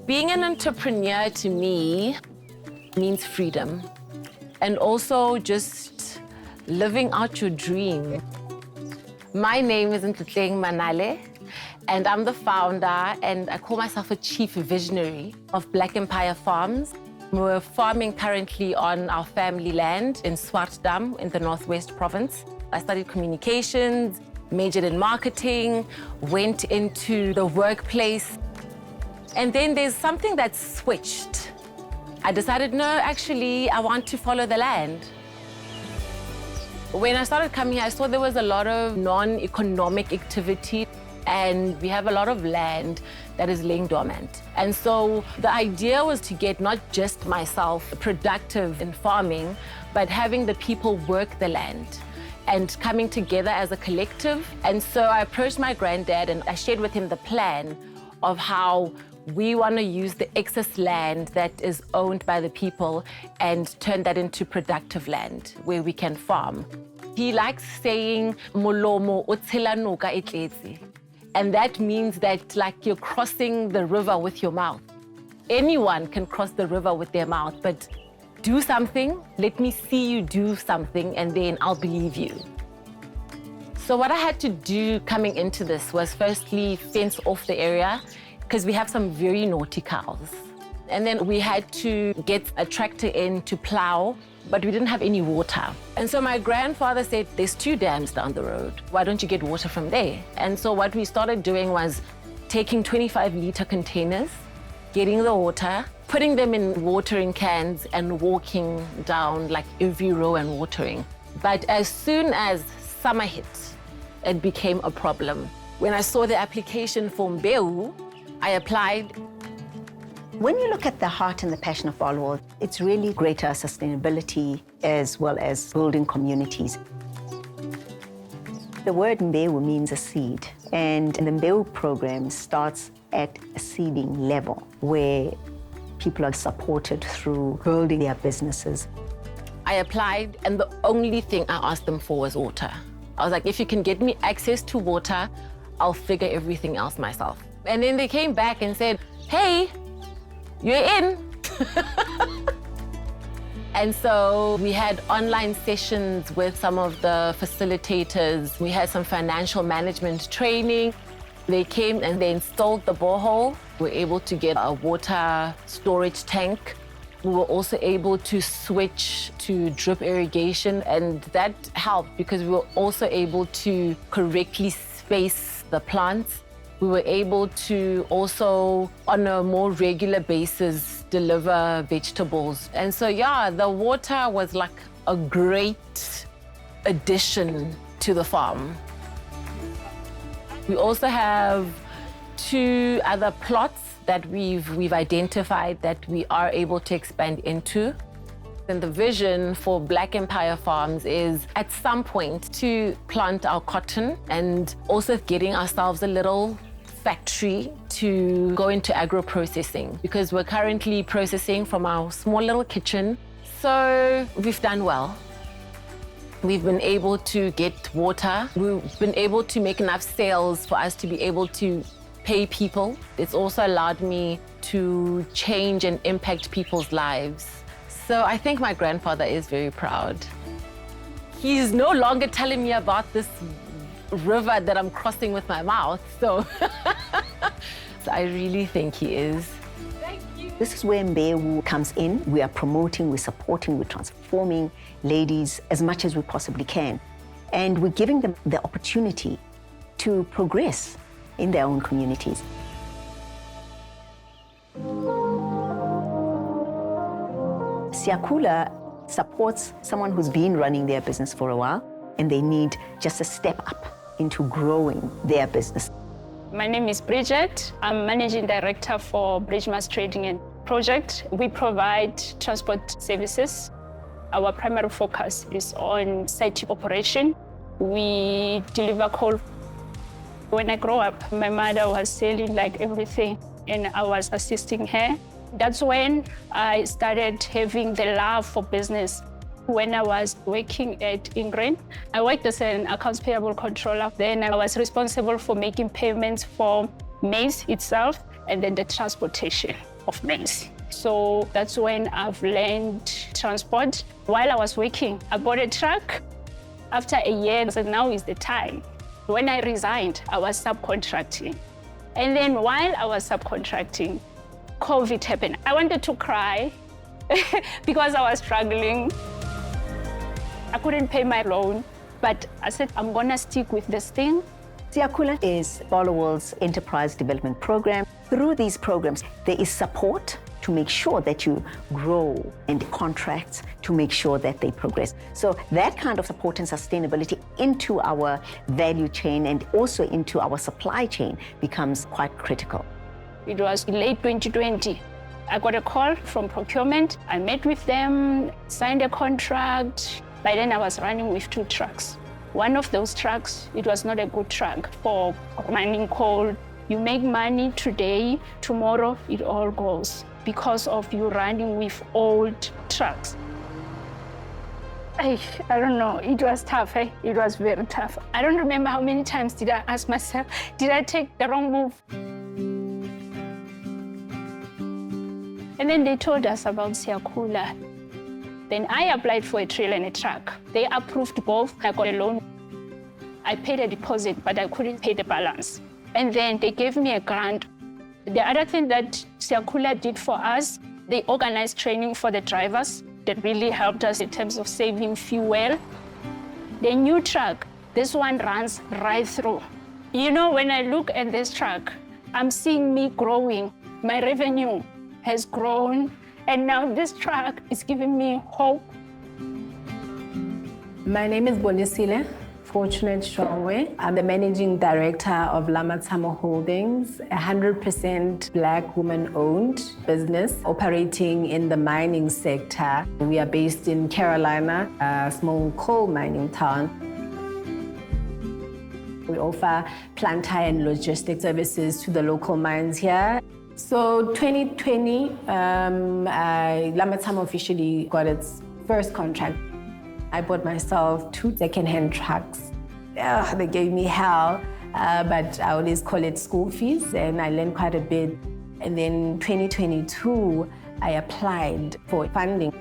Being an entrepreneur to me means freedom and also just living out your dream. My name is uplifting Manale, and I'm the founder, and I call myself a chief visionary of Black Empire Farms. We're farming currently on our family land in Swartdam in the Northwest Province. I studied communications, majored in marketing, went into the workplace. And then there's something that switched. I decided, no, actually, I want to follow the land. When I started coming here, I saw there was a lot of non-economic activity, and we have a lot of land that is laying dormant. And so the idea was to get not just myself productive in farming, but having the people work the land and coming together as a collective. And so I approached my granddad and I shared with him the plan of how we want to use the excess land that is owned by the people and turn that into productive land where we can farm. He likes saying, "Molomo o tshela noka e tletse." And that means that like you're crossing the river with your mouth. Anyone can cross the river with their mouth, but do something, let me see you do something, and then I'll believe you. So what I had to do coming into this was firstly fence off the area, because we have some very naughty cows. And then we had to get a tractor in to plow, but we didn't have any water. And so my grandfather said, there's 2 dams down the road. Why don't you get water from there? And so what we started doing was taking 25-liter containers, getting the water, putting them in watering cans and walking down like every row and watering. But as soon as summer hit, it became a problem. When I saw the application for Mbeu, I applied. When you look at the heart and the passion of Barloworld, it's really greater sustainability as well as building communities. The word Mbeu means a seed, and the Mbeu program starts at a seeding level where people are supported through building their businesses. I applied, and the only thing I asked them for was water. I was like, if you can get me access to water, I'll figure everything else myself. And then they came back and said, hey, you're in. And so we had online sessions with some of the facilitators. We had some financial management training. They came and they installed the borehole. We were able to get a water storage tank. We were also able to switch to drip irrigation, and that helped because we were also able to correctly space the plants. We were able to also, on a more regular basis, deliver vegetables. And so, yeah, the water was like a great addition to the farm. We also have 2 other plots that we've identified that we are able to expand into. And the vision for Black Empire Farms is at some point to plant our cotton and also getting ourselves a little factory to go into agro-processing, because we're currently processing from our small little kitchen. So we've done well. We've been able to get water. We've been able to make enough sales for us to be able to pay people. It's also allowed me to change and impact people's lives. So I think my grandfather is very proud. He's no longer telling me about this river that I'm crossing with my mouth, so I really think he is. Thank you. This is where Mbeu comes in. We are promoting, we're supporting, we're transforming ladies as much as we possibly can. And we're giving them the opportunity to progress in their own communities. Siakula supports someone who's been running their business for a while, and they need just a step up into growing their business. My name is Bridget. I'm Managing Director for Bridgemas Trading and Project. We provide transport services. Our primary focus is on site operation. We deliver coal. When I grew up, my mother was selling like everything, and I was assisting her. That's when I started having the love for business. When I was working at Ingrain, I worked as an accounts payable controller. Then I was responsible for making payments for maize itself and then the transportation. of maize. So that's when I've learned transport. While I was working, I bought a truck. After a year, I said, now is the time. When I resigned, I was subcontracting. And then while I was subcontracting, COVID happened. I wanted to cry because I was struggling. I couldn't pay my loan, but I said, I'm gonna stick with this thing. Siyakhula is Barloworld's enterprise development program. Through these programs, there is support to make sure that you grow and contracts to make sure that they progress. So that kind of support and sustainability into our value chain and also into our supply chain becomes quite critical. It was late 2020. I got a call from procurement. I met with them, signed a contract. By then I was running with 2 trucks. One of those trucks, it was not a good truck for mining coal. You make money today, tomorrow it all goes because of you running with old trucks. I don't know, it was tough, eh? It was very tough. I don't remember how many times did I ask myself, did I take the wrong move? And then they told us about Siyakhula. Then I applied for a trailer and a truck. They approved both. I got a loan. I paid a deposit, but I couldn't pay the balance. And then they gave me a grant. The other thing that Siyakhula did for us, they organized training for the drivers that really helped us in terms of saving fuel. The new truck, this one runs right through. You know, when I look at this truck, I'm seeing me growing. My revenue has grown. And now this truck is giving me hope. My name is Bonisile Fortunate Shongwe. I'm the managing director of Lamatamo Holdings, a 100% Black woman-owned business operating in the mining sector. We are based in Carolina, a small coal mining town. We offer plant hire and logistics services to the local mines here. So 2020, Lamatamo officially got its first contract. I bought myself 2 second-hand trucks. They gave me hell, but I always call it school fees, and I learned quite a bit. And then 2022, I applied for funding.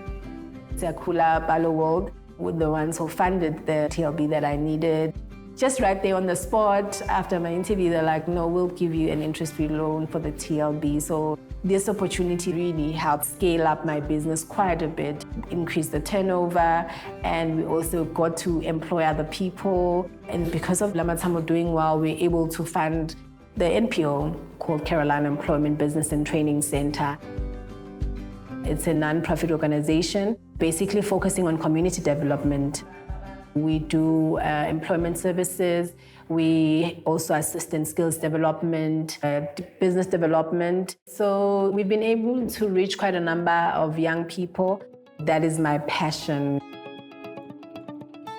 Siyakhula, Barloworld were the ones who funded the TLB that I needed. Just right there on the spot, after my interview, they're like, no, we'll give you an interest-free loan for the TLB. So this opportunity really helped scale up my business quite a bit, increase the turnover, and we also got to employ other people. And because of Lamatamo doing well, we're able to fund the NPO called Carolina Employment Business and Training Center. It's a non-profit organization, basically focusing on community development. We do employment services. We also assist in skills development, business development. So we've been able to reach quite a number of young people. That is my passion.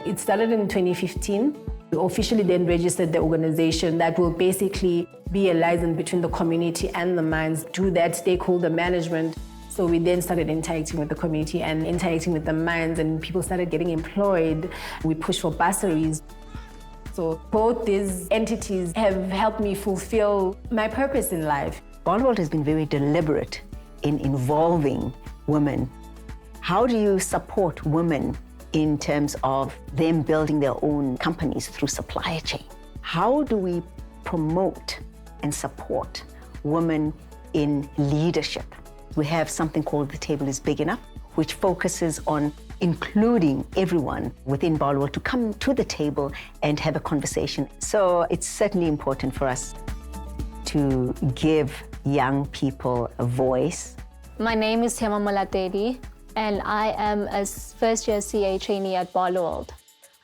It started in 2015. We officially then registered the organization that will basically be a liaison between the community and the mines, do that stakeholder management. So we then started interacting with the community and interacting with the mines, and people started getting employed. We pushed for bursaries. So both these entities have helped me fulfill my purpose in life. Barloworld has been very deliberate in involving women. How do you support women in terms of them building their own companies through supply chain? How do we promote and support women in leadership? We have something called The Table is Big Enough, which focuses on including everyone within Barloworld to come to the table and have a conversation. So it's certainly important for us to give young people a voice. My name is Hema Malatedi, and I am a first-year CA trainee at Barloworld.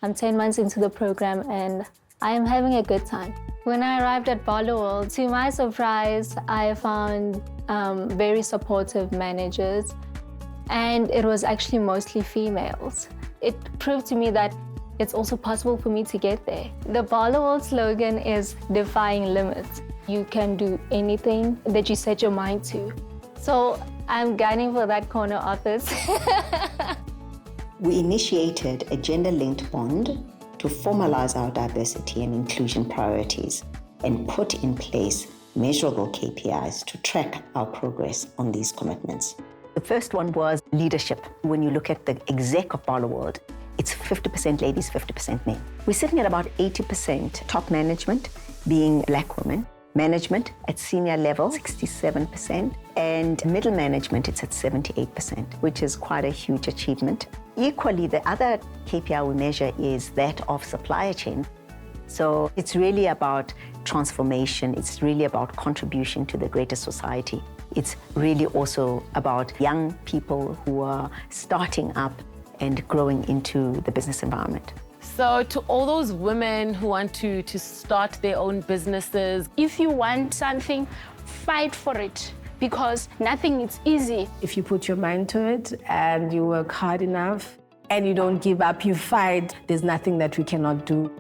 I'm 10 months into the program, and I am having a good time. When I arrived at Barloworld, to my surprise, I found very supportive managers, and it was actually mostly females. It proved to me that it's also possible for me to get there. The Barloworld slogan is defying limits. You can do anything that you set your mind to. So I'm gunning for that corner office. We initiated a gender-linked bond to formalize our diversity and inclusion priorities and put in place measurable KPIs to track our progress on these commitments. The first one was leadership. When you look at the exec of Barloworld, it's 50% ladies, 50% men. We're sitting at about 80% top management being Black women. Management at senior level, 67%, and middle management, it's at 78%, which is quite a huge achievement. Equally, the other KPI we measure is that of supply chain. So it's really about transformation. It's really about contribution to the greater society. It's really also about young people who are starting up and growing into the business environment. So to all those women who want to start their own businesses, If you want something, fight for it, because nothing is easy. If you put your mind to it and you work hard enough and you don't give up, you fight, there's nothing that we cannot do.